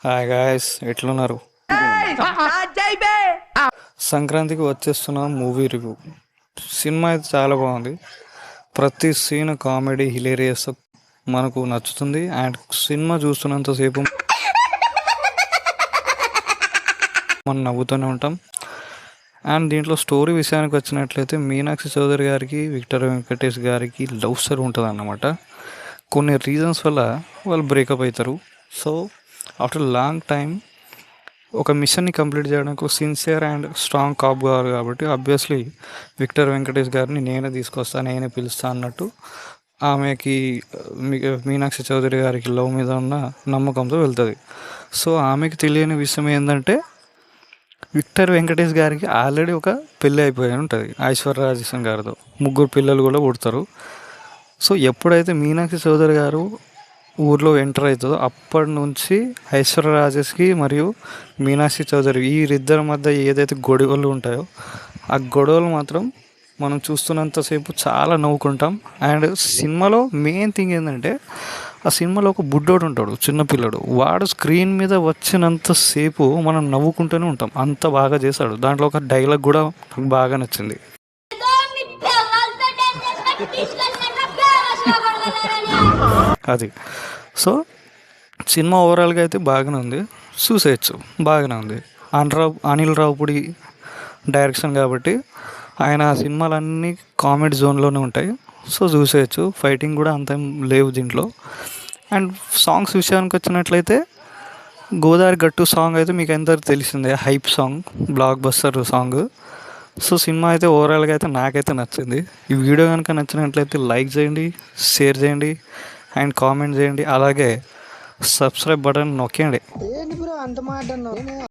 Hi guys, ఎట్లున్నారు? సంక్రాంతికి వచ్చేస్తున్న movie review. Cinema అయితే చాలా బాగుంది. ప్రతి సీన్ కామెడీ హిలేరియస్ మనకు నచ్చుతుంది. అండ్ సినిమా చూస్తున్నంతసేపు మనం నవ్వుతూనే ఉంటాం. అండ్ దీంట్లో స్టోరీ విషయానికి వచ్చినట్లయితే మీనాక్షి చౌదరి గారికి విక్టర్ వెంకటేష్ గారికి లవ్ స్టోరీ ఉంటుంది అన్నమాట. కొన్ని రీజన్స్ వల్ల వాళ్ళు బ్రేకప్ అవుతారు. సో ఆఫ్టర్ లాంగ్ టైం ఒక మిషన్ని కంప్లీట్ చేయడానికి ఒక సిన్సియర్ అండ్ స్ట్రాంగ్ కాప్ కావాలి కాబట్టి ఆబ్వియస్లీ విక్టర్ వెంకటేష్ గారిని నేనే తీసుకొస్తాను, నేనే పిలుస్తాను అన్నట్టు ఆమెకి మీనాక్షి చౌదరి గారికి లవ్ మీద ఉన్న నమ్మకంతో వెళ్తుంది. సో ఆమెకి తెలియని విషయం ఏంటంటే విక్టర్ వెంకటేష్ గారికి ఆల్రెడీ ఒక పెళ్ళి అయిపోయి ఉంటుంది ఐశ్వర్య రాజేశన్ గారితో. 3 పిల్లలు కూడా పుడతారు. సో ఎప్పుడైతే మీనాక్షి చౌదరి గారు ఊర్లో ఎంటర్ అవుతుందో అప్పటి నుంచి ఐశ్వర్య రాజేష్కి మరియు మీనాక్షి చౌదరి వీరిద్దరి మధ్య ఏదైతే గొడవలు ఉంటాయో ఆ గొడవలు మాత్రం మనం చూస్తున్నంతసేపు చాలా నవ్వుకుంటాం. అండ్ సినిమాలో మెయిన్ థింగ్ ఏంటంటే ఆ సినిమాలో ఒక బుడ్డోడు ఉంటాడు, చిన్నపిల్లడు. వాడు స్క్రీన్ మీద వచ్చినంతసేపు మనం నవ్వుకుంటూనే ఉంటాం, అంత బాగా చేశాడు. దాంట్లో ఒక డైలాగ్ కూడా నాకు బాగా నచ్చింది. అది సో సినిమా ఓవరాల్గా అయితే బాగానే ఉంది, చూసేయచ్చు, బాగానే ఉంది. అనిల్ రావుపూడి డైరెక్షన్ కాబట్టి ఆయన సినిమాలన్నీ కామెడీ జోన్లోనే ఉంటాయి. సో చూసేయచ్చు. ఫైటింగ్ కూడా అంత లేవు దీంట్లో. అండ్ సాంగ్స్ విషయానికి వచ్చినట్లయితే గోదావరి గట్టు సాంగ్ అయితే మీకు అందరికి తెలిసిందే, hype song, block buster song. So cinema అయితే ఓవరాల్గా అయితే నాకైతే నచ్చింది. ఈ వీడియో కనుక నచ్చినట్లయితే లైక్ చేయండి, షేర్ చేయండి అండ్ కామెంట్ చేయండి. అలాగే సబ్స్క్రైబ్ బటన్ నొక్కండి.